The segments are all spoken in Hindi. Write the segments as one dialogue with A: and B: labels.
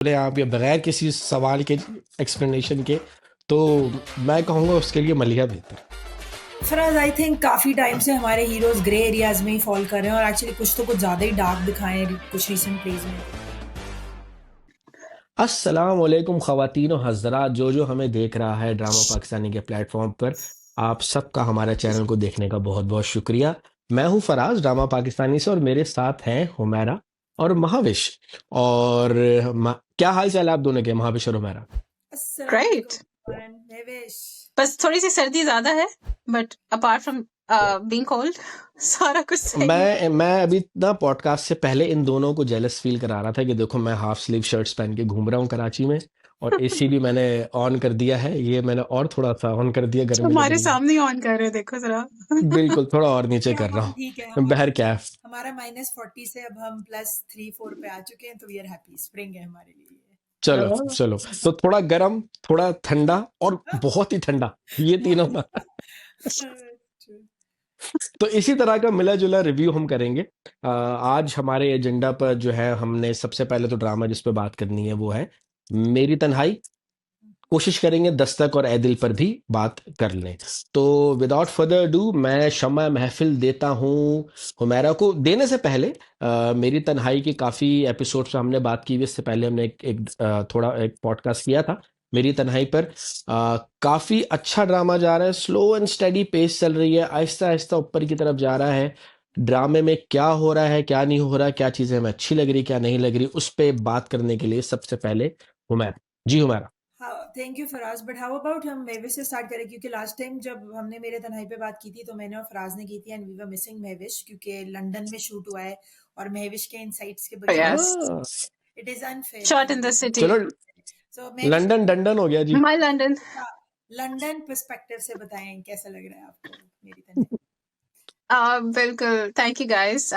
A: बोले आप या बगैर किसी सवाल के एक्सप्लेनेशन के, तो मैं कहूँगा उसके लिए मलिया बेहतर।
B: फराज, आई थिंक काफ़ी टाइम से हमारे हीरोज ग्रे एरियाज में ही फॉल कर रहे हैं और एक्चुअली कुछ तो कुछ ज़्यादा ही डार्क दिखाए हैं कुछ रिसेंट प्लेज में।
A: अस्सलाम वालेकुम ख़वातीन और हज़रात, जो हमें देख रहा है ड्रामा पाकिस्तानी के प्लेटफॉर्म पर, आप सबका हमारे चैनल को देखने का बहुत बहुत शुक्रिया। मैं हूं फराज ड्रामा पाकिस्तानी से, और मेरे साथ हैं हुमैरा और महाविश। और क्या हाल चाल है आप दोनों के, महाविश और हुमैरा?
B: अस्सलाम
C: राइट।
B: वालेकुम महवेश।
C: बस थोड़ी सी सर्दी ज्यादा है, but apart from being cold सारा कुछ सही है।
A: मैं अभी ना पॉडकास्ट से पहले इन दोनों को जेलस फील करा रहा था कि देखो मैं हाफ स्लीव शर्ट्स पहन के घूम रहा हूँ कराची में, और एसी भी मैंने ऑन कर दिया है। ये मैंने और थोड़ा सा ऑन कर दिया गर्मी
C: हमारे
A: लगने
C: सामने ऑन कर रहे हैं, देखो जरा।
A: बिल्कुल, थोड़ा और नीचे कर रहा
B: हम ठीक है,
A: हूँ बहर क्या है।
B: हमारा -40 से अब हम +3-4 पे आ चुके हैं, तो वी आर हैप्पी। स्प्रिंग है हमारे लिए।
A: चलो चलो, तो थोड़ा गर्म, थोड़ा ठंडा और बहुत ही ठंडा, ये तीनों ना। तो इसी तरह का मिला जुला रिव्यू हम करेंगे। आज हमारे एजेंडा पर जो है, हमने सबसे पहले तो ड्रामा जिस पे बात करनी है वो है मेरी तन्हाई। कोशिश करेंगे दस्तक और ऐदिल पर भी बात कर लें। तो विदाउट फर्दर डू मैं शम्मा महफिल देता हूँ हुमैरा को। देने से पहले मेरी तन्हाई की काफ़ी एपिसोड से हमने बात की हुई, इससे पहले हमने थोड़ा एक पॉडकास्ट किया था मेरी तन्हाई पर। काफ़ी अच्छा ड्रामा जा रहा है, स्लो एंड स्टेडी पेस चल रही है, आहिस्ता आहिस्ता ऊपर की तरफ जा रहा है। ड्रामे में क्या हो रहा है क्या नहीं हो रहा, क्या चीज़ें हमें अच्छी लग रही क्या नहीं लग रही, उस पर बात करने के लिए सबसे पहले हुमैरा जी। हुमैरा।
B: हाँ, thank you Faraz. But how about हम महविश से स्टार्ट करें, क्योंकि लास्ट टाइम जब हमने मेरे तन्हाई पे बात की थी तो मैंने और फराज ने की थी and we were missing Mahvish, क्योंकि लंदन में शूट हुआ है और महविश के इनसाइट्स के बगैर
C: यस,
A: हाँ,
B: इट इज अनफेयर
C: शॉट
B: कि
C: इन द
B: मतलब
C: सिटी,
A: चलो
B: सो महविश
A: लंदन डंडन हो गया जी।
C: My London.
B: लंदन पर्सपेक्टिव से बताएं कैसा लग रहा है आपको मेरी तन्हाई।
C: बिल्कुल, thank you guys.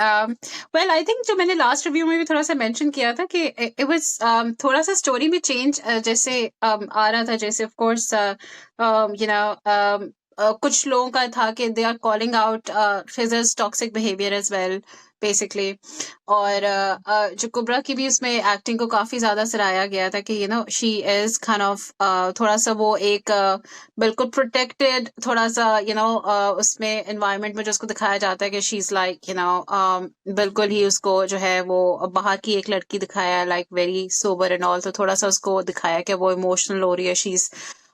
C: Well I think जो मैंने लास्ट रिव्यू में भी थोड़ा सा मेंशन किया था कि इट वाज थोड़ा सा स्टोरी में चेंज जैसे आ रहा था, जैसे ऑफ कोर्स यू नो कुछ लोगों का था कि they are calling out Khizar's toxic behaviour as well basically. और जो कुबरा की भी उसमें एक्टिंग को काफी ज्यादा सराहा गया था कि you know she is kind of थोड़ा सा वो एक बिल्कुल प्रोटेक्टेड थोड़ा सा यू नो उसमें एनवायरनमेंट में जो उसको दिखाया जाता है कि she is like you know बिल्कुल ही उसको जो है वो बाहर की एक लड़की दिखाया है like very sober and all, तो थोड़ा सा उसको दिखाया कि वो इमोशनल हो रही है, शी इज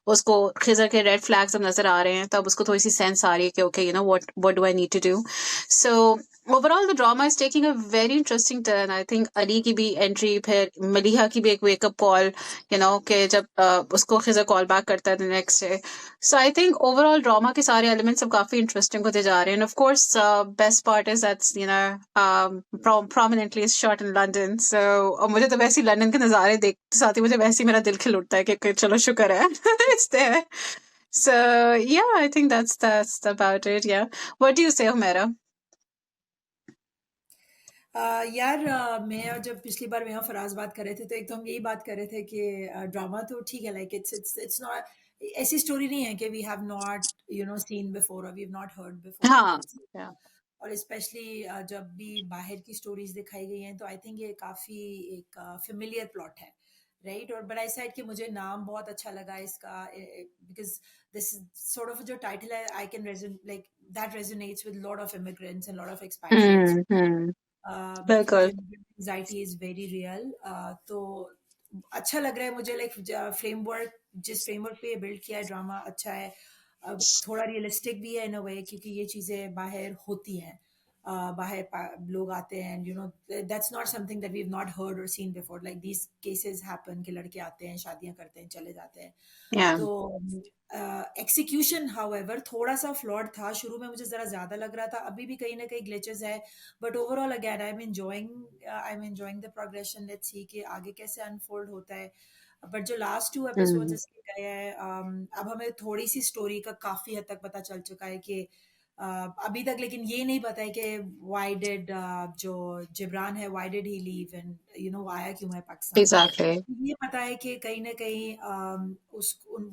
C: उसको खिजर के रेड फ्लैग्स अब नजर आ रहे हैं, तब उसको थोड़ी सी सेंस आ रही है कि okay you know what do I need to do. So overall the drama is taking a very interesting turn. I think Ali की भी एंट्री, फिर मलिहा की भी एक वेकअप कॉल, यू नो कि जब उसको खिजर कॉल बैक करता है the next day. So I think overall drama के सारे एलिमेंट्स अब काफी इंटरेस्टिंग होते जा रहे हैं। Of course best part is that's you know prominently is shot in London. So मुझे तो वैसे ही लंदन के नज़ारे देखते साथ ही मुझे वैसे ही मेरा दिल खिल उठता है कि चलो शुक्र है it's there. So yeah I think that's about it. Yeah, what do you say, Humera?
B: यार, मैं और जब पिछली बार मैं और फराज बात कर रहे थे तो एक तो हम यही बात कर रहे थे कि ड्रामा तो ठीक है, लाइक इट्स नॉट ऐसी स्टोरी नहीं है कि we have not seen before और we have not heard before.
C: हाँ, yeah.
B: और स्पेशली जब भी बाहर की स्टोरीज दिखाई गई हैं तो आई थिंक ये काफ़ी एक फेमिलियर प्लॉट है, राइट। और बट आई साइड कि मुझे नाम बहुत अच्छा लगा इसका, बिकॉज दिस सॉर्ट ऑफ जो टाइटल है, I can like that resonates with lot of immigrants and lot of expatriates,
C: hmm,
B: क्योंकि
C: बिल्कुल।
B: Anxiety is very real. तो अच्छा लग रहा है मुझे, लाइक फ्रेमवर्क, जिस फ्रेमवर्क पे ये बिल्ड किया है ड्रामा अच्छा है। थोड़ा रियलिस्टिक भी है इन अ वे, क्योंकि ये चीज़ें बाहर होती हैं। बाहर लोग आते हैं, that's not something that we have not heard और seen before, like these cases happen कि लड़के आते हैं, शादियां करते हैं, चले जाते हैं।
C: Yeah.
B: तो एक्सिक्यूशन हाउएवर थोड़ा सा फ्लॉड था, शुरू में मुझे ज़रा ज़्यादा लग रहा था, अभी भी कहीं ना कहीं ग्लिचेस है। But overall again I am enjoying the progression. Let's see कि आगे कैसे अनफोल्ड होता है। बट जो लास्ट 2 एपिसोड्स
C: हम्म,
B: इसके गए हैं, अब हमें थोड़ी सी स्टोरी का काफ़ी हद तक पता चल चुका है कि अभी तक लेकिन ये नहीं पता है कि व्हाई डिड जो जिब्रान है, why did he leave and आया क्यों है पाकिस्तान।
C: exactly.
B: ये पता है कि कहीं ना कहीं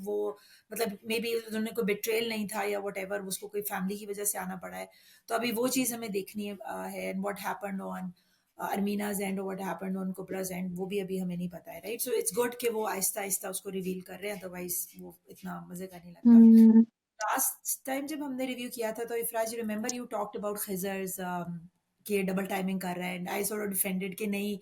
B: वो मतलब मे बी उन्होंने कोई बिट्रेल नहीं था या वट एवर, उसको कोई फैमिली की वजह से आना पड़ा है। तो अभी वो चीज़ हमें देखनी है एंड व्हाट हैपेंड ऑन अरमीना's end or what happened on Kubra's end, वो भी अभी हमें नहीं पता है, right? So it's good कि वो आहिस्ता आहिस्ता उसको रिवील कर रहे हैं, अदरवाइज वो इतना मजे का नहीं लगता.
C: Hmm.
B: लास्ट टाइम जब हमने रिव्यू किया था तो Faraz remember you talked about Khizar's कि डबल टाइमिंग कर रहा है, and I sort of defended कि नहीं,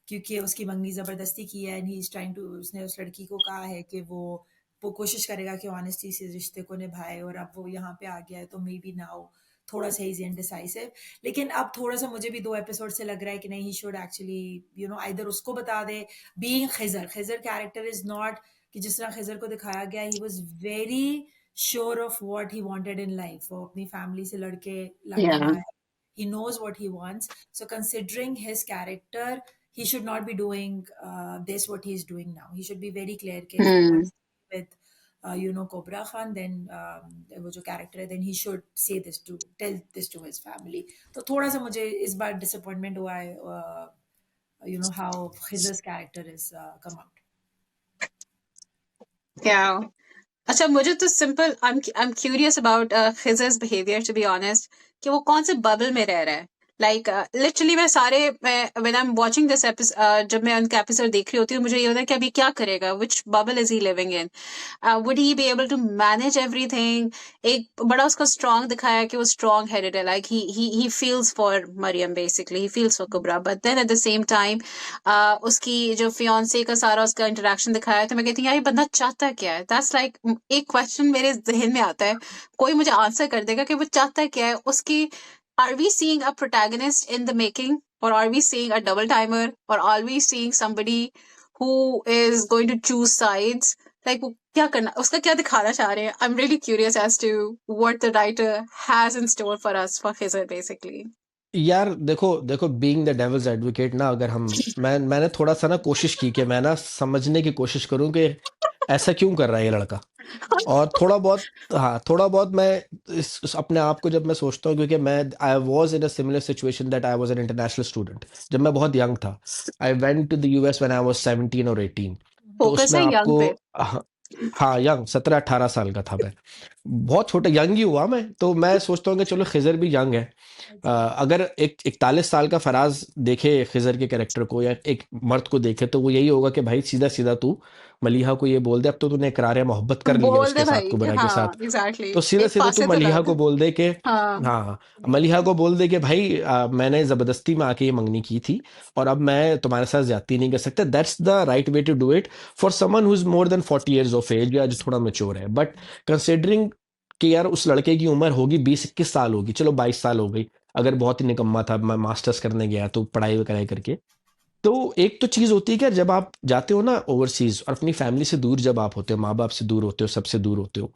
B: क्योंकि उसकी मंगनी ज़बरदस्ती की है, and he is trying to, उसने उस लड़की को कहा है कि वो कोशिश करेगा कि ऑनेस्टी से रिश्ते को निभाए, और अब वो यहाँ पे आ गया है तो मे बी नाउ थोड़ा सा इज इनडिसाइसिव. लेकिन अब थोड़ा सा मुझे भी 2 एपिसोड से लग रहा है कि नहीं, he should actually you know either उसको बता दे, being Khizar character is not कि जिस तरह खिजर को दिखाया गया, he was very sure of what he wanted in life. वो अपनी फैमिली से लड़ने
C: Yeah.
B: आया है. He knows what he wants. So considering his character, he should not be doing this what he's doing now. He should be very clear that if he
C: Hmm.
B: wants to be with Cobra Khan, then वो जो character है, then he should tell this to his family. तो थोड़ा सा मुझे इस बार disappointment हुआ है, how Khizr's character is come out.
C: Yeah. अच्छा, मुझे तो simple I'm curious about Khizr's behavior, to be honest, कि वो कौन से बबल में रह रहा है. Like literally when I'm watching this episode, जब मैं उनका एपिसोड देख रही होती हूँ, मुझे ये होता है कि अभी क्या करेगा, which bubble is he living in, would he be able to manage everything. एक बड़ा उसका strong दिखाया कि वो strong headed है, like he feels for Mariam, basically he feels for Kubra, but then at the same time उसकी जो fiance का सारा उसका interaction दिखाया है, तो मैं कहती हूँ यार ये बंदा चाहता क्या है. That's like एक question मेरे जहन में आता है, कोई मुझे आंसर कर देगा कि वो चाहता क्या है उसकी. Are we seeing a protagonist in the making, or are we seeing a double timer, or are we seeing somebody who is going to choose sides? Like वो क्या करना, उसका क्या दिखाना चाह रहे हैं. I'm really curious as to what the writer has in store for us for Khizr, basically.
A: यार देखो बीइंग द डेविल्स एडवोकेट ना, अगर मैंने थोड़ा सा ना कोशिश की कि मैं ना समझने की कोशिश करूं कि ऐसा क्यों कर रहा है ये लड़का. और थोड़ा बहुत मैं अपने आप को जब मैं सोचता हूँ, क्योंकि मैं I was in a similar situation that I was an international student जब मैं बहुत यंग था. I went to the US when I was 17 और 18. तो
C: Focus
A: उसमें
C: है young
A: आपको
C: पे.
A: हाँ यंग 17-18 साल का था मैं. बहुत छोटा यंग ही हुआ मैं. तो मैं सोचता हूँ कि चलो खिजर भी यंग है. अगर एक 41 साल का फराज देखे खिजर के कैरेक्टर को, या एक मर्द को देखे, तो वो यही होगा कि भाई सीधा सीधा तू मलिहा को ये बोल दे, अब तो तूने इकरार मोहब्बत कर लिया
C: बोल
A: उसके
C: दे
A: साथ,
C: भाई.
A: कुबरा के साथ.
C: हाँ, exactly.
A: तो सीधा
C: एक
A: सीधा तू
C: पासे तो
A: मलिहा
C: लग.
A: को बोल दे कि
C: हाँ.
A: हाँ, मलिहा को बोल दे कि भाई मैंने जबरदस्ती में आके ये मंगनी की थी, और अब मैं तुम्हारे साथ ज्यादती नहीं कर सकता. That's the right way to do it for someone who is more than 40 years of age, या जो थोड़ा मेच्योर है. बट कंसिडरिंग कि यार उस लड़के की उम्र होगी 20-21 साल होगी, चलो 22 साल हो गई, अगर बहुत ही निकम्मा था, मैं मास्टर्स करने गया तो पढ़ाई कराई करके. तो एक तो चीज होती है कि जब आप जाते हो ना ओवरसीज, और अपनी फैमिली से दूर जब आप होते हो, माँ बाप से दूर होते हो, सबसे दूर होते हो,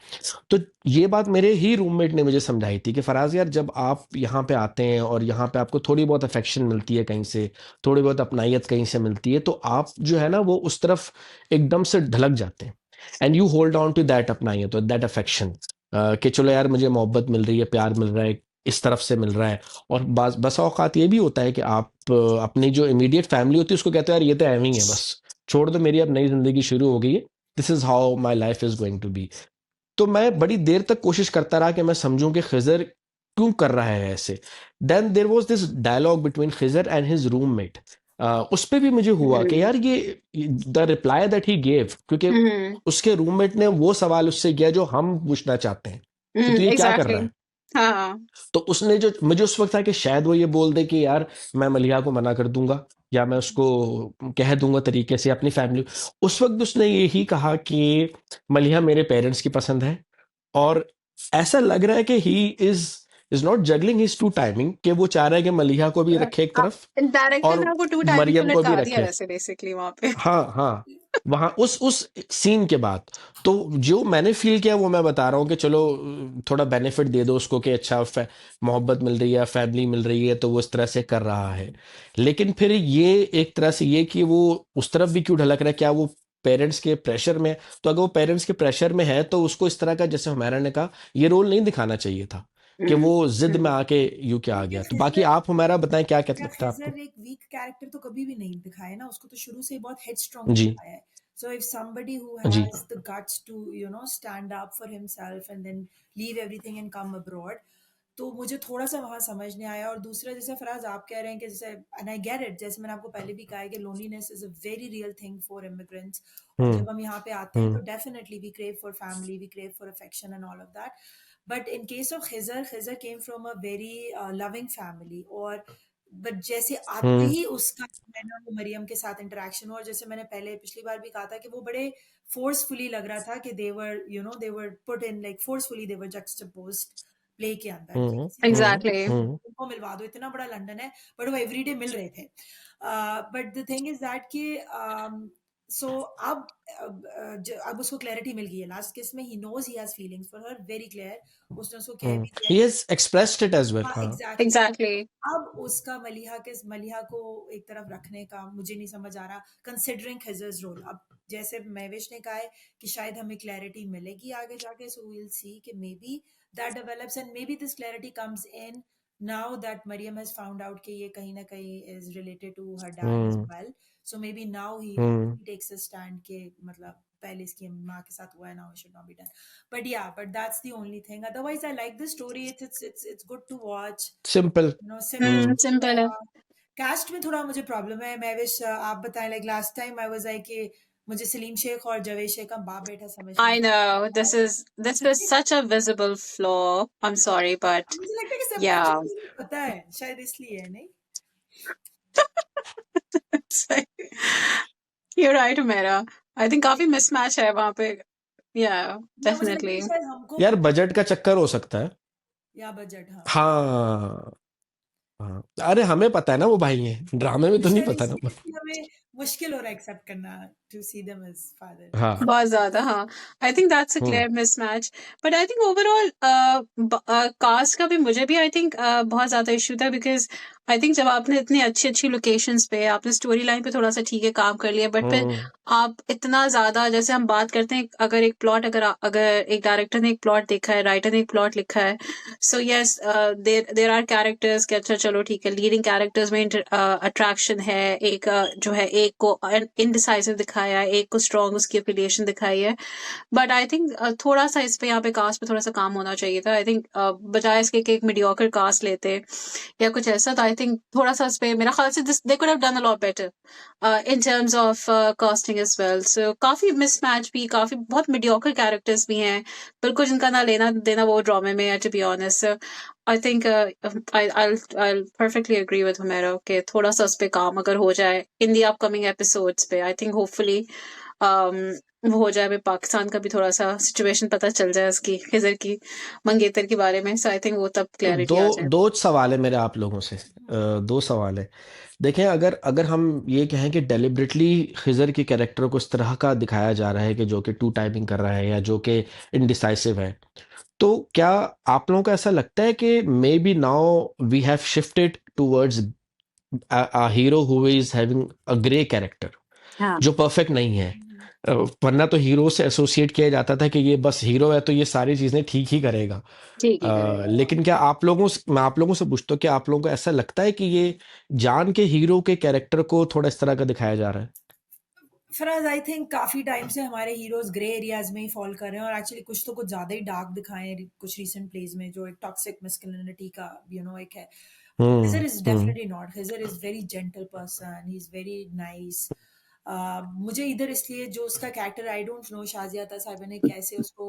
A: तो ये बात मेरे ही रूममेट ने मुझे समझाई थी कि फराज यार, जब आप यहाँ पे आते हैं और यहाँ पे आपको थोड़ी बहुत अफेक्शन मिलती है कहीं से, थोड़ी बहुत अपनाइत कहीं से मिलती है, तो आप जो है ना वो उस तरफ एकदम से ढलक जाते हैं. And you hold on to that अपनाइत, दैट अफेक्शन, कि चलो यार मुझे मोहब्बत मिल रही है, प्यार मिल रहा है, इस तरफ से मिल रहा है. और बस औकात ये भी होता है कि आप अपनी जो इमीडिएट फैमिली होती है उसको कहते हो यार ये तो एवं ही है, बस छोड़ दो, मेरी अब नई जिंदगी शुरू हो गई है, this is how my life is going to be. तो मैं बड़ी देर तक कोशिश करता रहा कि मैं समझूं कि खिजर क्यों कर रहा है ऐसे. Then there was this dialogue between Khizar and his roommate. उस पे भी मुझे हुआ कि यार ये the reply that he gave, क्योंकि उसके रूममेट ने वो सवाल उससे किया जो हम पूछना चाहते हैं कि तू ये क्या कर रहा
C: Exactly.
A: है.
C: हाँ.
A: तो उसने जो मुझे उस वक्त था कि शायद वो ये बोल दे कि यार मैं मलिहा को मना कर दूंगा, या मैं उसको कह दूंगा तरीके से अपनी फैमिली. उस वक्त उसने यही कहा कि मलिहा मेरे पेरेंट्स की पसंद है. और ऐसा लग रहा है कि he is not juggling his two timing, कि वो चाह रहा है कि मलिहा को भी रखे एक तरफ
C: डायरेक्टर
A: और
C: ने आपको 2 टाइमिंग पे
A: मरियम को भी
C: लटका दिया
A: रखे.
C: वैसे बेसिकली वहां पे.
A: हाँ वहां उस सीन के बाद तो जो मैंने फील किया वो मैं बता रहा हूँ कि चलो थोड़ा बेनिफिट दे दो उसको कि अच्छा मोहब्बत मिल रही है, फैमिली मिल रही है, तो वो इस तरह से कर रहा है. लेकिन फिर ये एक तरह से ये कि वो उस तरफ भी क्यों ढलक रहा है, क्या वो पेरेंट्स के प्रेशर में? तो अगर वो पेरेंट्स के प्रेशर में है तो उसको इस तरह का, जैसे हुमैरा ने कहा, ये रोल नहीं दिखाना चाहिए था कि वो जिद में आके यूं क्या आ गया. तो बाकी आप हमारा बताएं क्या क्या लगता है आपको.
B: खिजर एक वीक कैरेक्टर तो कभी भी नहीं दिखाया ना, उसको तो शुरू से ही बहुत हेडस्ट्रॉन्ग
A: जी
B: दिखाया है. So if somebody who
A: ji
B: has the guts to stand up for himself and then leave everything and come abroad, तो मुझे थोड़ा सा वहाँ समझ नहीं आया। और दूसरा, जैसे फराज आप कह रहे हैं कि जैसे, एंड आई गेट इट, जैसे मैंने आपको पहले भी कहा है कि loneliness is a very real thing for immigrants. और
A: हम्म
B: जब हम यहाँ पे आते हैं तो
A: हम्म
B: definitely we crave for family, we crave for affection and all of that. But in case of Khizar, Khizar came from a very loving family. और बट जैसे आते
A: हम्म
B: ही उसका मैंने और मरियम के साथ इंटरेक्शन हुआ, और जैसे मैंने पहले पिछली बार भी कहा था कि वो बड़े फोर्सफुली लग रहा था कि they were put in like forcefully, they were juxtaposed play के अंदर कि
A: हम्म
B: किसी ना किसी
C: एग्जैक्टली।
B: उनको मिलवा दो, इतना बड़ा लंदन है, बट वो एवरीडे मिल रहे थे। But the thing is that कि सो अब उसको क्लैरिटी मिल गई है लास्ट किस में, he knows he has feelings for her, very clear, उसने उसको कह भी दिया
A: ही
B: कि
A: has expressed it as well.
B: हाँ
A: हाँ।
B: एग्जैक्टली।
C: एग्जैक्टली।
B: अब उसका मलिहा को एक तरफ रखने का मुझे नहीं समझ आ रहा, कंसिडरिंग हिजर्स रोल। अब जैसे महविश ने कहा है कि शायद हमें क्लैरिटी मिलेगी आगे जाके, सो वी विल सी कि maybe that develops, and maybe this clarity comes in now that Maryam has found out कि ये कहीं ना कहीं is related to her dad as
A: hmm
B: well. So maybe now he
A: hmm
B: takes a stand के मतलब पहले इसकी माँ के साथ हुआ है, now it should not be done. But yeah, but that's the only thing. Otherwise, I like the story. It's good to watch.
A: Simple.
B: Simple.
C: Simple है।
B: Cast में थोड़ा मुझे प्रॉब्लम है। मैं विश आप बताएं, like last time I was like कि मुझे सलीम शेख और जावेद शेख का बाप बेटा समझ में
C: I know this is such a visible flaw. I'm sorry, but
B: मुझे लगता है कि
C: yeah.
B: सबकॉन्शियसली पता है, शायद इसलिए नहीं।
C: You're right, Mera. I think काफी mismatch है वहाँ पे। Yeah,
B: या मुझे लगता है
C: definitely.
B: कि शायद हमको
A: यार
B: पता
A: बजट का चक्कर हो सकता है।
B: या बजट, हाँ।
A: हाँ हाँ, अरे हमें पता है ना वो भाई हैं, ड्रामे में तो नहीं
B: शायद
A: पता ना।
B: इसलिए हमें मुश्किल हो रहा है एक्सेप्ट करना to see them as father.
A: हाँ।
C: बहुत ज्यादा, हाँ। I think that's a
A: hmm
C: clear mismatch. But I think overall cast का भी मुझे भी आई थिंक बहुत ज्यादा इशू था, बिकॉज आई थिंक जब आपने इतनी अच्छी अच्छी लोकेशंस पे आपने स्टोरी लाइन पे थोड़ा सा ठीक है काम कर लिया, बट फिर
A: हम्म
C: आप इतना ज्यादा, जैसे हम बात करते हैं, अगर एक प्लॉट, अगर एक डायरेक्टर ने एक प्लॉट देखा है, राइटर ने एक प्लॉट लिखा है, so yes there are characters कि अच्छा चलो ठीक है, लीडिंग कैरेक्टर्स में अट्रैक्शन है, एक जो है एक को इनडिसाइसिव दिखाया है, एक को स्ट्रॉन्ग उसकी एफिलिएशन दिखाई है। बट आई थिंक थोड़ा सा इस पे, यहाँ पे कास्ट पे थोड़ा सा काम होना चाहिए था। आई थिंक बजाय इसके कि एक मीडियोकर कास्ट लेते या कुछ ऐसा, तो आई थिंक थोड़ा सा इस पे मेरा ख्याल से they could have done a lot better in terms of casting as well. So काफी मिसमैच भी, काफी बहुत मीडियोकर कैरेक्टर्स भी हैं बिल्कुल, जिनका ना लेना देना वो ड्रामे में है, to be honest. I think I'll perfectly agree with Humera कि थोड़ा सा उस पे काम अगर हो जाए इन दी अपकमिंग एपिसोड्स पे, आई थिंक होपफुली वो हो जाए, हमें पाकिस्तान का भी थोड़ा सा सिचुएशन पता चल जाए उसकी, खिजर की, मंगेतर के बारे में। सो आई थिंक वो तब
A: तो
C: क्लैरिटी
A: दो
C: आ जाए।
A: दो सवाल है मेरे आप लोगों से। दो सवाल है। देखें, अगर अगर हम ये कहें कि डेलिबरेटली खिजर के कैरेक्टर को इस तरह का दिखाया जा रहा है कि जो कि टू टाइमिंग कर रहा है या जो कि इनडिसाइसिव है, तो क्या आप लोगों को ऐसा लगता है कि maybe now we have shifted towards a hero who is having a grey character
C: हाँ
A: जो परफेक्ट नहीं है? वरना तो हीरो से एसोसिएट किया जाता था कि ये बस हीरो है तो ये सारी चीजें ठीक ही करेगा।
C: ठीक ही करेगा।
A: लेकिन क्या मैं आप लोगों से पूछता हूँ कि आप लोगों को ऐसा लगता है कि ये जान के हीरो के कैरेक्टर को थोड़ा इस तरह का दिखाया जा रहा है?
B: फराज, आई थिंक काफी टाइम से हमारे हीरोज ग्रे एरियाज में ही फॉल कर रहे हैं, और एक्चुअली कुछ तो कुछ ज्यादा ही डार्क दिखाए हैं कुछ रीसेंट प्लेज में, जो एक टॉक्सिक मैस्कुलिनिटी का एक है।
A: हम्म
B: Khizr is
A: hmm
B: definitely not. Khizr is very gentle person. He's very nice. मुझे इधर इसलिए जो उसका character, I don't no Shazia अता साहिबा ने कैसे उसको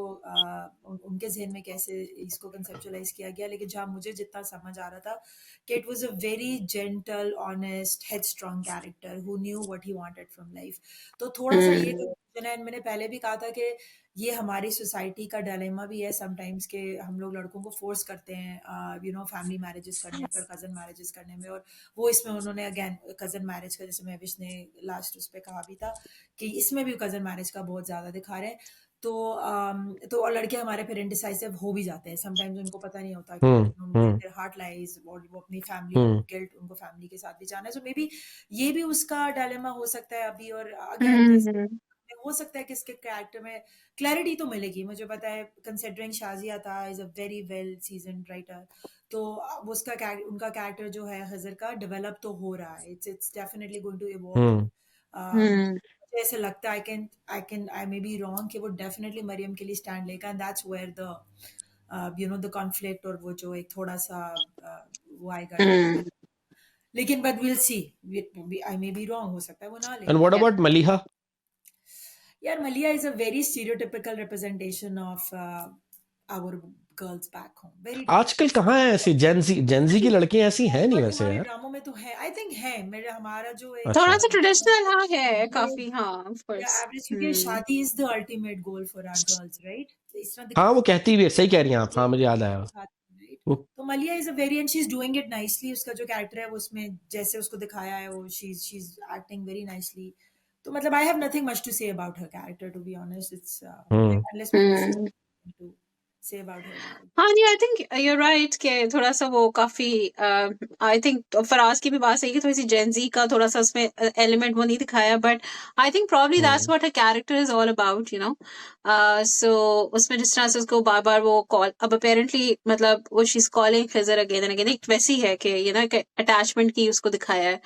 B: उनके जहन में कैसे इसको कंसेप्चुलाइज किया गया, लेकिन जहाँ मुझे जितना समझ आ रहा था कि it was a very gentle, honest, head strong character who knew what he wanted from life. तो थोड़ा सा ये confusion है। मैंने पहले भी कहा था कि ये हमारी सोसाइटी का डायलेमा भी है समटाइम्स, के हम लोग लड़कों को फोर्स करते हैं फैमिली मैरिजेस करने पर, कजन मैरिजेस करने में। और वो इसमें उन्होंने अगेन कजन मैरिज का, जैसे महविश ने लास्ट उस पर कहा भी था कि इसमें भी कजन मैरिज का बहुत ज्यादा दिखा रहे हैं। तो और लड़के हमारे फिर इंडिसाइसिव हो भी जाते हैं समटाइम्स, उनको पता नहीं होता कि
A: हम्म
B: हार्ट लाइज, और वो अपनी फैमिली
A: हम्म
B: गिल्ट उनको फैमिली के साथ भी जाना है। सो मे बी ये भी उसका डायलेमा हो सकता है अभी। और अगेन जैसे हो सकता है कि इसके कैरेक्टर में क्लैरिटी तो मिलेगी, मुझे पता है, कंसिडरिंग शाजिया था is a very well season writer. तो अब उनका कैरेक्टर जो है खजर का डेवलप तो हो रहा है, it's definitely going to
A: hmm
B: evolve. मुझे ऐसे लगता है आई मे बी रॉन्ग कि वो डेफिनेटली मरियम के लिए स्टैंड लेगा, and that's where the you know the conflict और वो जो एक थोड़ा सा वो आएगा
C: Hmm.
B: ड्रामा, लेकिन but will see, I may be wrong, हो सकता है वो ना ले।
A: And what
C: Yeah.
A: About Maliha?
B: यार Maliha is a very stereotypical representation of our girls back home, very
A: आजकल कहाँ है ऐसी जेंजी की लड़कियां ऐसी हैं नहीं
B: बट
A: वैसे
B: हमारे
A: यार।
B: ड्रामों में तो है, आई थिंक है, मेरा हमारा जो एक
A: अच्छा।
C: थोड़ा सा ट्रेडिशनल हाँ है
B: वो
C: काफी, हाँ ऑफ
B: या
C: कोर्स।
B: एवरेज, क्योंकि शादी is the ultimate goal for our girls, right? इस तरह
A: हाँ वो
B: दिखाते
A: कहती भी है, सही कह रही हैं आप, हाँ
B: हैं
A: मुझे याद आया।
B: राइट।
A: वो
B: तो मलिया is a very, and she is doing it nicely, उसका जो कैरेक्टर है वो उसमें जैसे उसको दिखाया है वो she is acting very nicely. तो मतलब I have nothing much to say about her character, to be honest, it's
A: hmm
B: unless
C: hmm.
B: To say about her.
C: हाँ नहीं, आई थिंक यूर राइट कि थोड़ा सा वो काफी आई थिंक फराज की भी बात सही कि थोड़ी सी जेंजी का थोड़ा सा उसमें एलिमेंट वो नहीं दिखाया, but I think probably that's what her character is all about, you know. So उसमें जिस तरह से उसको बार बार वो कॉल, अब अपेरेंटली मतलब वो she is calling Khizar again and again, एक वैसी है कि यू नो अटैचमेंट की उसको दिखाया है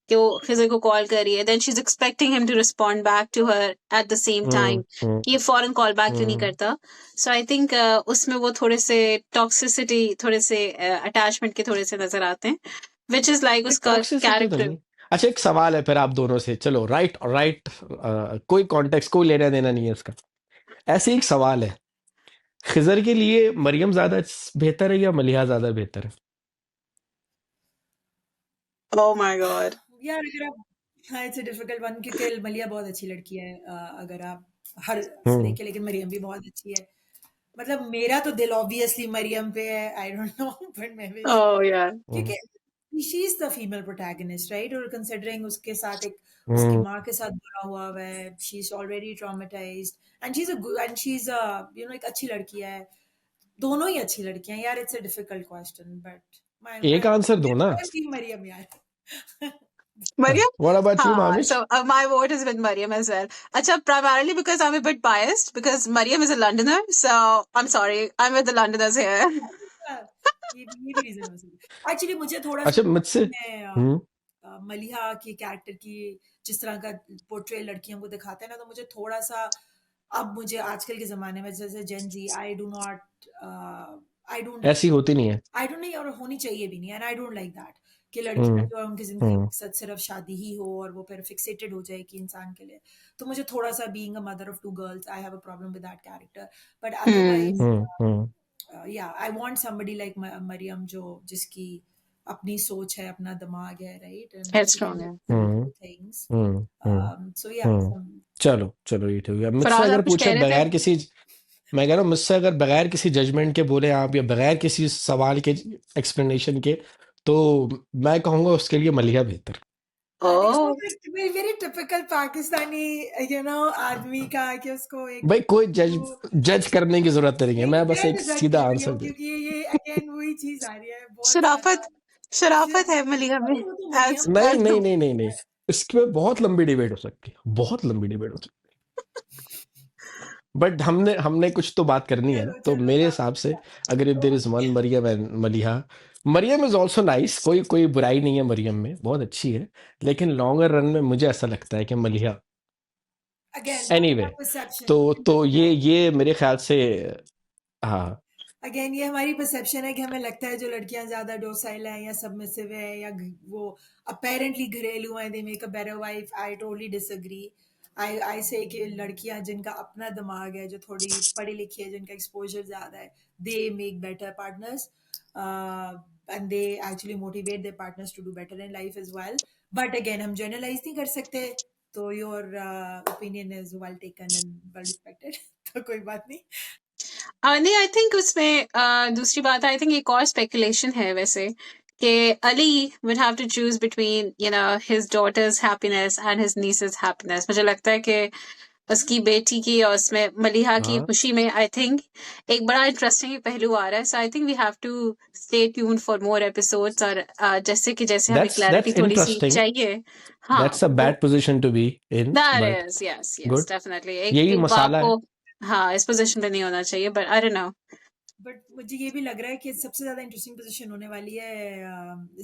C: कि वो खिजर को कॉल कर रही है, then she is expecting him to respond back to her at the same time,
A: hmm
C: ये फॉरन कॉल बैक क्यों नहीं
A: हम्म।
C: करता। सो आई थिंक उसमें वो थोड़े से टॉक्सिसिटी, थोड़े से अटैचमेंट के थोड़े से नजर आते हैं, विच इज लाइक उसका
A: टॉक्सिसिटी तो
C: कैरेक्टर।
A: नहीं। अच्छा एक सवाल है फिर आप दोनों से, चलो राइट राइट, कोई कॉन्टेक्स्ट कोई लेना देना नहीं है इसका। ऐसे एक सवाल है, खिजर के लिए मरियम ज्यादा बेहतर है या मलिहा ज्यादा बेहतर है?
C: Oh my God.
B: यार अगर आप, हाँ इट्स अ डिफिकल्ट वन, क्योंकि मलिया बहुत अच्छी लड़की है, अगर आप हर से
A: हम्म
B: देखें, लेकिन मरियम भी बहुत अच्छी है। मतलब मेरा तो दिल ऑब्वियसली मरियम पे है, आई डोंट नो बट मैं भी,
C: ओह यार।
A: हम्म
B: क्योंकि she is the female protagonist, right? और कंसिडरिंग उसके साथ एक, उसकी
A: हम्म।
B: माँ के साथ बुरा हुआ हुआ है, she is already traumatised and she is a good, and she is a you know एक अच्छी लड़की है। दोनों ही अच्छी लड़कियां हैं यार, it's a difficult question, but my
A: एक आंसर दो ना।
B: आई टीम मरियम यार।
C: Mariam?
A: व्हाट अबाउट यू
C: हाँ,
A: मामिश?
C: so my vote is with Mariam as well. Acha, primarily because I'm a bit biased because Mariam is a Londoner, so I'm sorry, I'm with the Londoners here.
B: ये भी रीजन हो सकता है। एक्चुअली मुझे थोड़ा सा
A: अच्छा
B: ना,
A: मुझसे।
B: मैं
A: हम्म
B: मलिहा की कैरेक्टर की जिस तरह का पोर्ट्रेल लड़कियों को दिखाते हैं ना, तो मुझे थोड़ा सा, अब मुझे आजकल के जमाने में जैसे Gen Z, I do not, I don't,
A: ऐसी होती नहीं है।
B: आई डोंट नहीं, और होनी चाहिए भी नहीं, and I don't like that कि लड़कियां
A: हम्म
B: जो है उनकी जिंदगी
A: हम्म
B: में मकसद सिर्फ शादी ही हो और वो फिर फिक्सेटेड हो जाए कि इंसान के लिए। तो मुझे थोड़ा सा, being a mother of two girls, I have a problem with that character, but otherwise
A: hmm.
B: yeah, I want somebody like Mariam, जो जिसकी अपनी सोच है, अपना दिमाग है, right? And she
C: Headstrong
B: can
C: है।
B: do
A: hmm
B: things.
A: Hmm
B: So yeah,
A: हम्म। चलो चलो ये ठीक है। मुझसे
C: फराज
A: अगर
C: आप कुछ
A: पूछे
C: कह रहे थे?
A: बगैर किसी, मैं कह रहा हूँ मुझसे अगर बगैर किसी जजमेंट के बोले आप या बगैर किसी सवाल के एक्सप्लेनेशन के, तो मैं कहूंगा उसके लिए मलिहा बेहतर।
C: ओह।
B: देखो very typical Pakistani, you know, आदमी का कि उसको एक
A: भाई कोई जज
B: वो,
A: जज करने की जरूरत नहीं है,
B: नहीं
A: मैं बस
B: मैं
A: एक
B: तो जज
A: सीधा
B: कर रही
A: आंसर
B: हूँ,
A: दे।
B: क्योंकि ये अगेन वही चीज आ रही है बहुत ज्यादा।
C: शराफत, शराफत है मलिका में
B: नहीं, वो तो
C: as
B: मरियम
A: नहीं
C: well
A: नहीं
C: too।
A: नहीं नहीं नहीं, इसके बहुत लंबी डिबेट हो सकती है, बहुत लंबी डिबेट हो सकती है, बट हमने हमने कुछ तो बात करनी है ना,
B: चलो
A: तो
B: चलो
A: मेरे
B: हाँ,
A: हिसाब से अगर इफ
B: तो
A: there is one Maryam and Maliha, Maryam is also nice, कोई कोई बुराई नहीं है मरियम में, बहुत अच्छी है, लेकिन लॉन्गर रन में मुझे ऐसा लगता है कि मलिहा।
B: अगेन
A: एनीवे
B: परसेप्शन,
A: तो ये मेरे ख्याल से, हाँ।
B: अगेन ये हमारी परसेप्शन है कि हमें लगता है जो लड़कियां ज्यादा डोसाइल हैं या सबमिसिव है या वो अपेरेंटली घरेलू हैं, they make a better wife. I totally disagree. I say कि लड़कियां जिनका अपना दिमाग है, जो थोड़ी पढ़ी लिखी है, जिनका एक्सपोजर ज्यादा है, they make better partners and they actually motivate their partners to do better in life as well. But again हम जनरलाइज नहीं कर सकते, तो your opinion is well taken and well respected. तो कोई बात नहीं।
C: नहीं, आई थिंक उसमें दूसरी बात, आई थिंक एक और स्पेकुलेशन है वैसे कि Ali would have to choose between you know his daughter's happiness and his niece's happiness। मुझे लगता है कि उसकी बेटी की और उसमें मलिहा की
A: हाँ
C: खुशी में आई थिंक एक बड़ा इंटरेस्टिंग पहलू आ रहा है। So I think we have to stay tune for more episodes, और जैसे हमें क्लैरिटी
A: दैट्स
C: थोड़ी सी
A: इंटरेस्टिंग,
C: चाहिए। हाँ
A: दैट्स अ
C: वो
A: bad position to be in,
C: that
A: but
C: is, yes yes,
A: good,
C: definitely एक
A: यही
C: एक बाप
A: मसाला
C: को
A: है।
C: हाँ इस पोजीशन पे नहीं होना चाहिए, but I don't no.
B: But मुझे ये भी लग रहा है कि सबसे ज्यादा इंटरेस्टिंग पोजीशन होने वाली है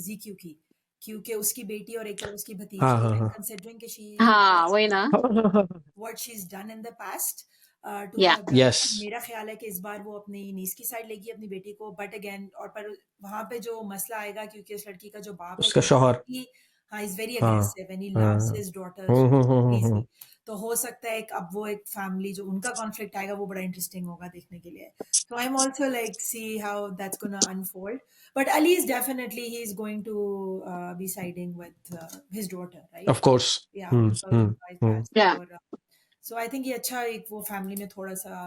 B: जीक्यू की, क्योंकि उसकी बेटी और एक तरफ उसकी
A: हाँ
B: भतीजी
A: हाँ
B: है,
A: हाँ
B: कंसिडरिंग कि शी
C: हाँ
B: हैज
C: वही ना।
A: हाँ हाँ हाँ, हाँ।
B: what she's done in the past. To
C: Yeah.
B: Her brother.
A: Yes,
B: मेरा ख्याल है कि इस बार वो अपनी नीस की साइड लेगी अपनी बेटी को, बट अगेन और पर वहां पे जो मसला आएगा क्योंकि उस लड़की का जो बाप है
A: उसका
B: वो
A: शौहर।
B: ही, हाँ, इज वेरी
A: हाँ
B: अग्रेसिव एंड ही लव्स
A: हाँ।
B: His daughter crazy.
A: हम्म।
B: तो हो सकता है अब वो एक फैमिली जो उनका कॉन्फ्लिक्ट आएगा वो बड़ा इंटरेस्टिंग होगा देखने के लिए। So I'm also like see how that's gonna unfold. But Ali is definitely he's going to be siding with his daughter, right?
A: Of course.
B: Yeah, because उनका is
C: Yeah.
B: passed और so I think ये अच्छा एक वो फैमिली में थोड़ा सा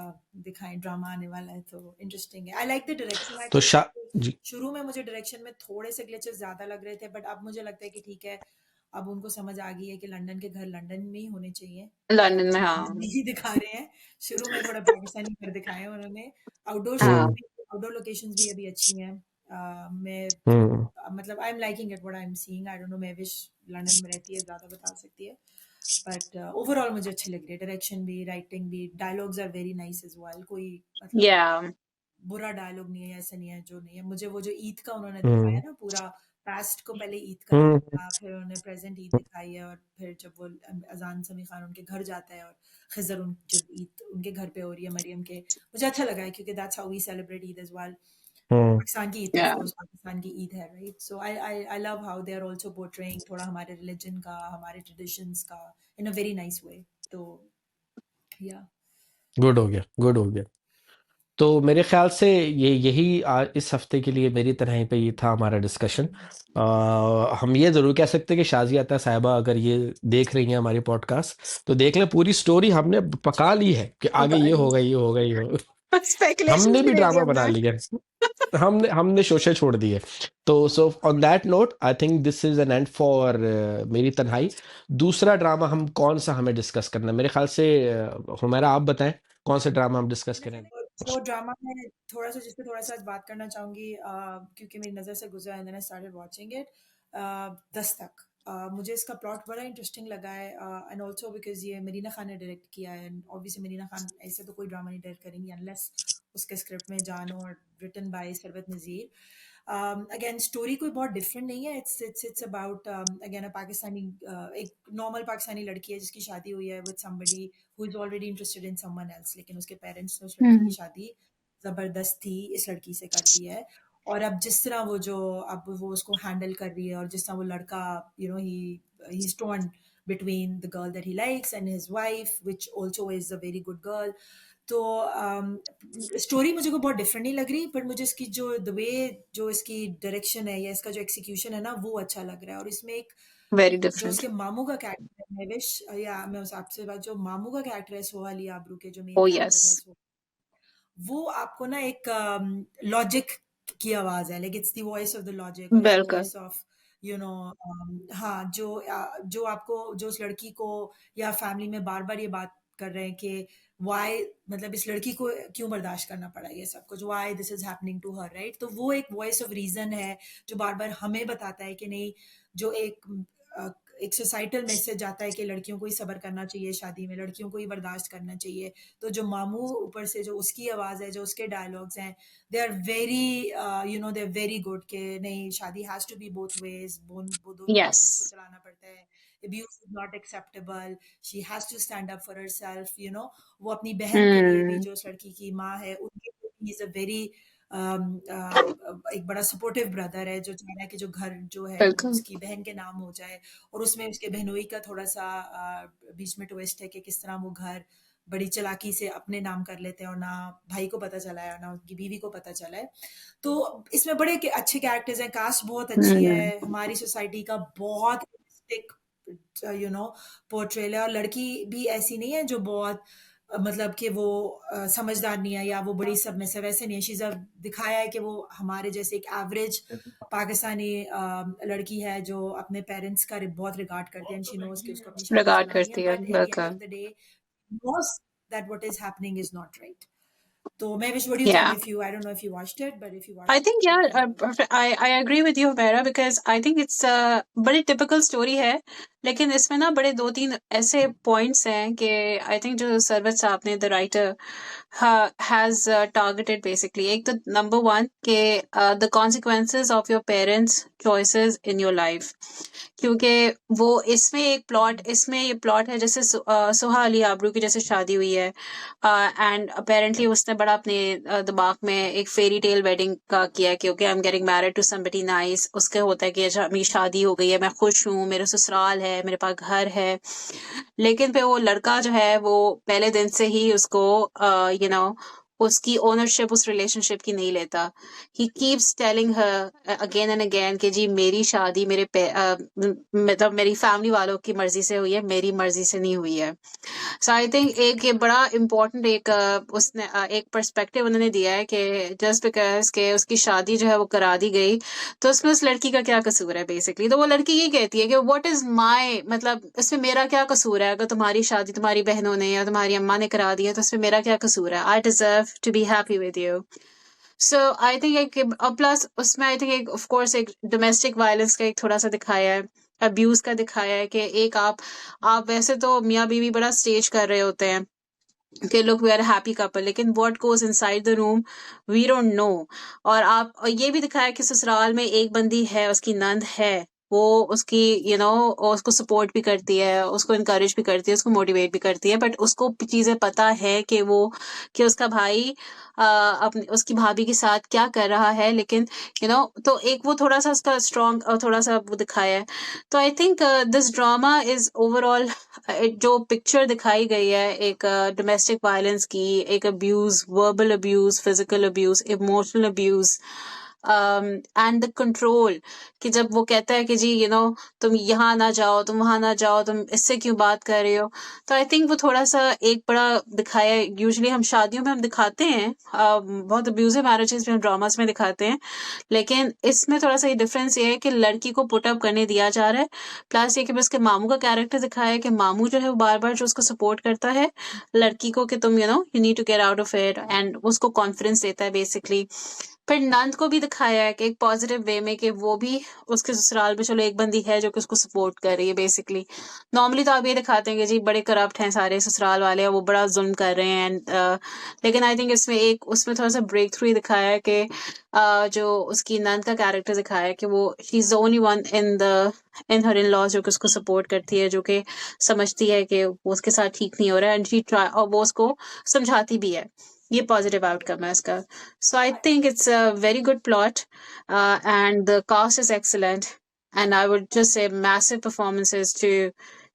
B: दिखाएं ड्रामा आने वाला है, तो इंटरेस्टिंग है। I like the direction
A: तो
B: actually।
A: जी।
B: शुरू में मुझे डायरेक्शन में थोड़े से ग्लिचेस ज्यादा लग रहे थे, बट अब मुझे लगता है कि ठीक है, अब उनको समझ आ गई है कि लंदन के घर लंदन में ही होने चाहिए,
C: लंदन में,
B: लंदन
C: हाँ।
B: में ही दिखा रहे हैं। शुरू में थोड़ा पाकिस्तानी घर दिखाए हैं उन्होंने। आउटडोर
C: हाँ।
B: आउटडोर लोकेशंस भी अभी अच्छी हैं। मैं
A: हम्म
B: मतलब I am liking it what I am seeing. I don't no, मैं विश लंदन में रहती है, ज्यादा बता सकती है, बट ओवरऑल मुझे अच्छी लग रही है। डायरेक्शन भी, राइटिंग भी, dialogues are very nice as well. कोई मतलब
C: Yeah.
B: बुरा डायलॉग नहीं है, ऐसा नहीं है जो नहीं है। मुझे वो जो ईद का उन्होंने दिखाया
A: हम्म
B: ना, पूरा पास्ट को पहले ईद का
A: हम्म
B: दिखाया, फिर उन्होंने प्रेजेंट ईद दिखाई है, और फिर जब वो अजान समी खान उनके घर जाता है और खिजर जब ईद उनके घर पे हो रही है मरियम के, मुझे अच्छा लगा है क्योंकि that's how we celebrate Eid as well.
A: Hmm
B: Pakistan की ईद तो ऑफ
C: Yeah.
B: कोर्स पाकिस्तान की ईद है, right? So I love how they are also portraying थोड़ा हमारे रिलीजन का, हमारे ट्रेडिशंस का इन अ वेरी नाइस वे। तो या
A: गुड हो गया, गुड हो गया। तो मेरे ख्याल से यही इस हफ्ते के लिए मेरी तरह पे ये था हमारा डिस्कशन। हम ये ज़रूर कह सकते हैं कि शाज़िया अता साहिबा अगर ये देख रही हैं हमारी पॉडकास्ट, तो देख लें पूरी स्टोरी हमने पका ली है कि आगे ये होगा, ये होगा, ये होगा।
C: Speculations
A: हमने
C: भी
A: भी
C: दे दी
A: ड्रामा बना
C: हमने।
A: लिया, हमने शोशे छोड़ दिए। तो so on that note I think this is an and for मेरी तन्हाई। दूसरा ड्रामा हम कौन सा हमें डिस्कस करना है? मेरे ख्याल से हुमैरा आप बताएं कौन सा ड्रामा हम डिस्कस करें।
B: जो ड्रामा में थोड़ा सा जिस पे थोड़ा सा आज बात करना चाहूंगी, क्योंकि मेरी नज़र से गुजरा and then I started watching it, Dastak. मुझे इसका प्लॉट बड़ा इंटरेस्टिंग लगा है, एंड ऑल्सो बिकॉज ये मरीना खान ने डायरेक्ट किया है, एंड ऑब्वियसली मरीना खान ऐसे तो कोई ड्रामा नहीं डायरेक्ट करेंगी अनलेस उसके स्क्रिप्ट में जान हो, और written by Sarwat Nazir. Again story कोई बहुत डिफरेंट नहीं है। It's about again a Pakistani, एक नॉर्मल पाकिस्तानी लड़की है जिसकी शादी हुई है with somebody who is already interested in someone else, लेकिन उसके पेरेंट्स ने उस लड़की की शादी जबरदस्ती इस लड़की से कर दी है। और अब जिस तरह अब वो उसको हैंडल कर रही है, और जिस तरह वो लड़का, you know, he is torn between the girl that he likes and his wife, which also is a very good girl. तो स्टोरी मुझे को बहुत डिफरेंट नहीं लग रही, पर मुझे इसकी जो द वे जो इसकी डायरेक्शन है या इसका जो एक्सिक्यूशन है ना, वो अच्छा लग रहा है। और इसमें एक
C: Very
B: जो
C: different.
B: उसके मामू का कैरेक्टर है, मैं विश या मैं उस आपसे बात, जो मामू का कैरेक्टर है सोहा अली आबरू के, जो मेन
C: Oh
B: कैरेक्टर है,
C: yes.
B: वो आपको ना एक लॉजिक की आवाज है, like it's the voice of the logic, और इट्स द
C: बिल्कुल।
B: वॉइस ऑफ, यू नो, हाँ, जो आपको, जो उस लड़की को या फैमिली में बार बार ये बात कर रहे हैं कि वाई, मतलब इस लड़की को क्यों बर्दाश्त करना पड़ा ये सब कुछ, why this is happening to her, right? तो वो एक वॉइस ऑफ रीजन है जो बार बार हमें बताता है कि नहीं, जो एक सोसाइटल मैसेज आता है कि लड़कियों को ही सब्र करना चाहिए शादी में, लड़कियों को ही बर्दाश्त करना चाहिए। तो जो मामू ऊपर से जो उसकी आवाज़ है, जो उसके डायलॉग्स हैं, they are very, you know, they are very good, के नहीं, शादी has to be both ways, वो दोनों पार्टनर्स को
C: Yes.
B: चलाना पड़ता है, abuse is not acceptable, she has to stand up for herself, you know। वो अपनी बहन के लिए भी, जो उस लड़की की माँ है, उनके लिए भी इज अ वेरी एक बड़ा सपोर्टिव ब्रदर है, जो चाह रहा है कि जो घर जो है वो
C: बिल्कुल।
B: उसकी बहन के नाम हो जाए। और उसमें उसके बहनोई का थोड़ा सा बीच में ट्विस्ट है कि किस तरह वो घर बड़ी चालाकी से अपने नाम कर लेते हैं, और ना भाई को पता चला है और ना उनकी बीवी को पता चला है। तो इसमें बड़े अच्छे कैरेक्टर्स हैं, कास्ट बहुत अच्छी है, हमारी सोसाइटी का बहुत यू नो पोर्ट्रेल है। और लड़की भी ऐसी नहीं है जो बहुत मतलब कि वो समझदार नहीं है या वो बड़ी सबमिसिव, ऐसे नहीं है। शीज़ दिखाया है कि वो हमारे जैसे एक एवरेज पाकिस्तानी लड़की है जो अपने पेरेंट्स का बहुत रिगार्ड करते हैं, शी नोज कि उसको अपनी शादी
C: रिगार्ड
B: चलानी है,
C: करती है,
B: बट एट द एंड
C: बिल्कुल।
B: Of the day knows that what is happening is not right. तो मैं wish, what do you think?
C: Yeah.
B: If you, I don't know if you watched it, but if you
C: I
B: watched
C: think,
B: it,
C: yeah, I agree with you, Vera, because I think it's a very typical story है लेकिन इसमें ना बड़े 2-3 ऐसे पॉइंट्स हैं कि आई थिंक जो सरवत साहब ने the writer has targeted basically. एक तो नंबर 1 के the consequences of your parents choices in your life, क्योंकि वो इसमें ये प्लॉट है जैसे सुहा अली आबरू की जैसे शादी हुई है एंड अपेरेंटली उसने बड़ा अपने दिमाग में एक फेरी टेल वेडिंग का किया कि okay I am getting married to somebody nice. उसके होता है कि अच्छा मेरी शादी हो गई है, मैं खुश हूँ, मेरा ससुराल है, मेरे पास घर है। लेकिन फिर वो लड़का जो है वो पहले दिन से ही उसको यू नो उसकी ओनरशिप उस रिलेशनशिप की नहीं लेता। He keeps telling her again and again कि जी मेरी शादी मतलब मेरी फैमिली वालों की मर्जी से हुई है, मेरी मर्जी से नहीं हुई है। सो आई थिंक एक ये बड़ा इम्पोर्टेंट उसने एक पर्सपेक्टिव उन्होंने दिया है कि जस्ट बिकॉज के उसकी शादी जो है वो करा दी गई तो उसमें उस लड़की का क्या कसूर है बेसिकली। तो वो लड़की ये कहती है कि व्हाट इज माय, मतलब इसमें मेरा क्या कसूर है, अगर तुम्हारी शादी तुम्हारी बहनों ने या तुम्हारी अम्मा ने करा दी है तो इसमें मेरा क्या कसूर है, I deserve to be happy with you. So I think एक प्लस उसमें आई थिंक एक ऑफ कोर्स एक डोमेस्टिक वायलेंस का एक थोड़ा सा दिखाया है, अब्यूज का दिखाया है कि एक आप वैसे तो मियाँ बीवी बड़ा स्टेज कर रहे होते हैं कि look we are happy couple, लेकिन what goes inside the room we don't know. और ये भी दिखाया कि ससुराल में एक बंदी है, उसकी नंद है, वो उसकी उसको सपोर्ट भी करती है, उसको इनकरेज भी करती है, उसको मोटिवेट भी करती है, बट उसको चीजें पता है कि उसका भाई अपनी उसकी भाभी के साथ क्या कर रहा है। लेकिन तो एक वो थोड़ा सा उसका स्ट्रॉन्ग थोड़ा सा वो दिखाया है। तो I think this drama is overall जो पिक्चर दिखाई गई है एक डोमेस्टिक वायलेंस की, एक abuse, verbal abuse, physical abuse, emotional abuse and the control, कि जब वो कहता है कि जी तुम यहाँ ना जाओ, तुम वहां ना जाओ, तुम इससे क्यों बात कर रहे हो। तो आई थिंक वो थोड़ा सा एक बड़ा दिखाया है। यूजुअली हम शादियों में हम दिखाते हैं बहुत अब्यूजिव मैरिजेस में हम ड्रामास में दिखाते हैं, लेकिन इसमें थोड़ा सा ये डिफरेंस ये है कि लड़की को पुट अप करने दिया जा रहा है। प्लस ये कि उसके मामू का कैरेक्टर दिखाया है कि मामू जो है वो बार बार जो उसको सपोर्ट करता है लड़की को कि तुम you need to get out of it, and उसको कॉन्फिडेंस देता है बेसिकली। फिर नंद को भी दिखाया है कि एक पॉजिटिव वे में कि वो भी उसके ससुराल में चलो एक बंदी है जो कि उसको सपोर्ट कर रही है बेसिकली। नॉर्मली तो आप ये दिखाते हैं कि जी बड़े करप्ट हैं सारे ससुराल वाले और वो बड़ा जुल्म कर रहे हैं एंड लेकिन आई थिंक उसमें थोड़ा सा ब्रेक थ्रू दिखाया है कि जो उसकी नंद का कैरेक्टर दिखाया है कि वो she is the only one in her in laws जो कि उसको सपोर्ट करती है, जो कि समझती है कि वो उसके साथ ठीक नहीं हो रहा है, एंड शी ट्राई और वो उसको समझाती भी है। ये पॉजिटिव आउटकम है इसका। So I think it's a very good plot, and the cast is excellent. And I would just say massive performances to,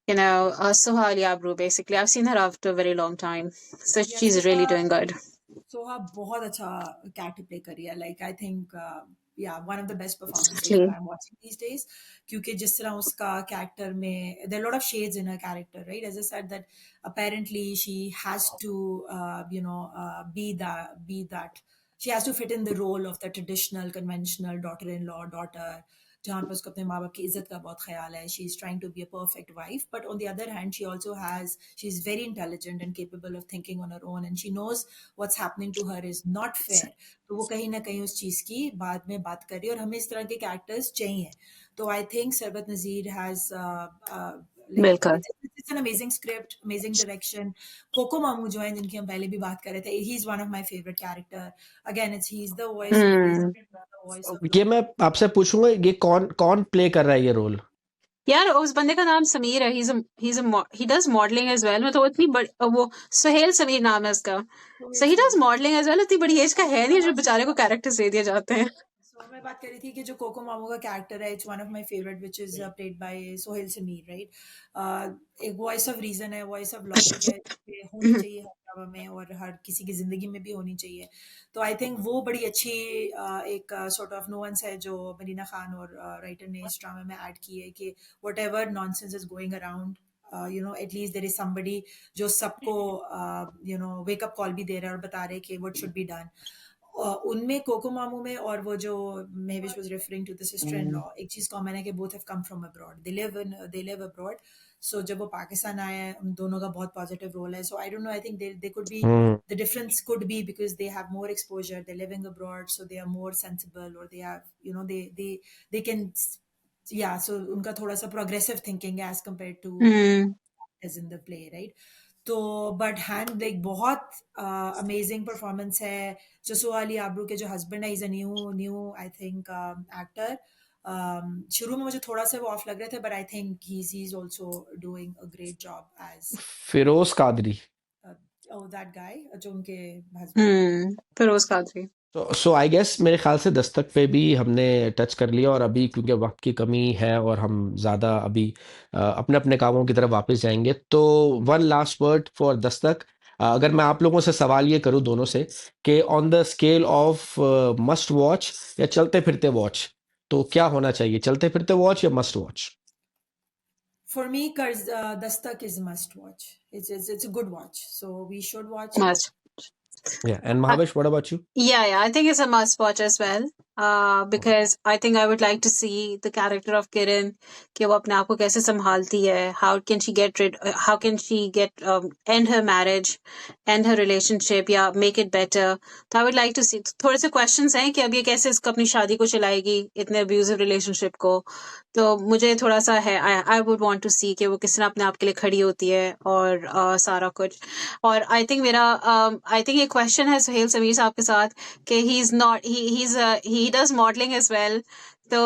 C: Sohali Abru. Basically, I've seen her after a very long time, so
B: या
C: she's really doing good.
B: Soha बहुत अच्छा कैरेक्टर प्ले करी है, लाइक आई थिंक या one of the best performances that
C: Exactly.
B: I am watching these days. क्योंकि जिस तरह उसका कैरेक्टर में there lot of shades in her character, right, as I said that apparently she has to be that she has to fit in the role of the traditional conventional daughter-in-law daughter, जहाँ पर उसको अपने माँ बाप की इज्जत का बहुत ख्याल है। She is trying to be a perfect wife, but on the other hand she is very intelligent and capable of thinking on her own, and she knows what's happening to her is not fair. तो वो कहीं ना कहीं उस चीज की बाद में बात कर रही है, और हमें इस तरह के कैरेक्टर्स चाहिए। तो I think Sarwat Nazir has like
C: बिल्कुल।
B: it's an amazing script, amazing direction. कोको मामू जो है जिनकी हम पहले भी बात कर रहे थे, he's one of my favorite character. Again, he's the voice of reason, the voice of
A: ये
B: love.
A: मैं आपसे पूछूंगा, ये कौन कौन प्ले कर रहा है ये रोल?
C: यार उस बंदे का नाम समीर है, he does modeling as well। मतलब इतनी बड़ी वो सुहेल समीर नाम है उसका। So he does modeling as well। इतनी बड़ी एज का है नहीं जो बेचारे को कैरेक्टर्स दे दिए जाते हैं।
B: So मैं बात कर रही थी कि जो कोको मामू का कैरेक्टर है, it's one of my favourite, which is played by Sohail Sameer, right. एक वॉइस ऑफ रीजन है, वॉइस ऑफ लॉजिक है, ये होनी चाहिए हर ड्रामा में और हर किसी की जिंदगी में भी होनी चाहिए। तो आई थिंक वो बड़ी अच्छी एक सॉर्ट ऑफ नुआंस है जो मरीना खान और राइटर ने इस ड्रामा में ऐड की है कि what ever nonsense is going around, at least there is somebody जो सबको वेक अप कॉल भी दे रहा है और बता रहे कि what should be done। उनमें कोको मामू में और वो जो Mahwish was referring to the sister in law, एक चीज कॉमन है कि both have come from abroad, they live abroad. So जब वो पाकिस्तान आए हैं, उन दोनों का बहुत पॉजिटिव रोल है। So I don't know, I think they could be, the difference could be because they have more exposure, they're living abroad, so they are more sensible, or they have they can या सो उनका थोड़ा सा प्रोग्रेसिव थिंकिंग है as compare to
C: Hmm.
B: As in the play, right? तो बट हैंड लाइक बहुत अमेजिंग परफॉर्मेंस है। जसो अली आबरू के जो हस्बैंड है, is a new new I think actor. शुरू में मुझे थोड़ा सा वो ऑफ लग रहे थे, but I think he is also doing a great job as
A: Feroz Qadri.
B: That guy जो उनके husband.
C: Feroz Qadri.
A: So I guess मेरे ख्याल से दस्तक पे भी हमने टच कर लिया, और अभी क्योंकि वक्त की कमी है और हम ज़्यादा अभी अपने अपने कामों की तरफ वापस जाएंगे, तो one last word for Dastak. अगर मैं आप लोगों से सवाल ये करूं दोनों से कि on the scale of must watch या चलते फिरते वॉच, तो क्या होना चाहिए, चलते फिरते वॉच या must watch?
B: For me, Dastak is a must watch. It's a good watch, so we should watch it.
C: Must.
A: Yeah and Mahwish, what about you?
C: Yeah, I think it's a must watch as well. Because I think I would like to see the character of Kiran, कि वो अपने आप को कैसे संभालती है. How can she get rid? How can she get end her marriage, end her relationship, या make it better? तो I would like to see. थोड़े से questions हैं कि अब ये कैसे इसको अपनी शादी को चलाएगी इतने abusive relationship को. तो मुझे थोड़ा सा है. I would want to see कि वो किस तरह अपने आप के लिए खड़ी होती है और सारा कुछ. और आई थिंक मेरा आई थिंक एक क्वेश्चन है सुहेल समीर साहब के साथ कि he does modelling as well, तो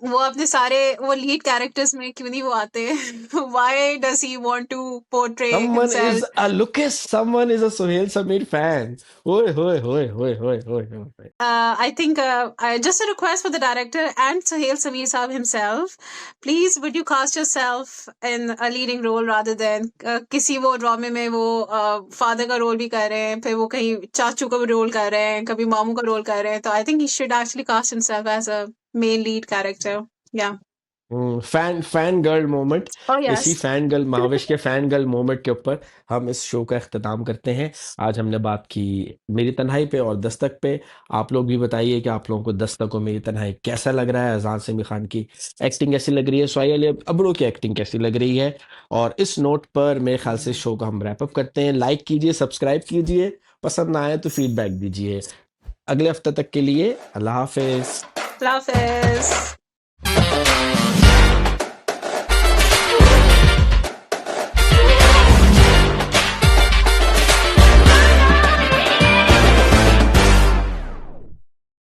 C: वो अपने सारे वो लीड कैरेक्टर्स में क्यों नहीं वो आते? Why does he want to portray
A: Someone is
C: himself?
A: Lucas, someone is a Sohail Samir fan. Hoy, hoy, hoy, hoy, hoy, hoy, hoy.
C: I think just a request for the director and Suhail Sameer Saab himself. Please, would you cast yourself in a leading role rather than किसी वो ड्रामे में वो फादर का रोल भी कर रहे हैं, फिर वो कहीं चाचू का रोल कर रहे हैं, कभी मामू का रोल कर रहे हैं. तो I think he should actually cast himself as a main lead character. Yeah.
A: Fan girl moment.
C: Oh
A: इसी
C: yes.
A: फैन गर्ल महावेश के फैन गर्ल मोमेंट के ऊपर हम इस शो का अख्ताम करते हैं। आज हमने बात की मेरी तन्हाई पे और दस्तक पे। आप लोग भी बताइए कि आप लोगों को दस्तक और मेरी तन्हाई कैसा लग रहा है, अजान सिमी खान की एक्टिंग कैसी लग रही है, सोहेल अब्रू की एक्टिंग कैसी लग रही है। और इस नोट पर मेरे ख्याल से शो का हम रैप अप करते हैं। लाइक कीजिए, सब्सक्राइब कीजिए, पसंद ना आए तो फीडबैक दीजिए। अगले हफ्ते तक के लिए अल्लाह हाफिज।
C: Love is.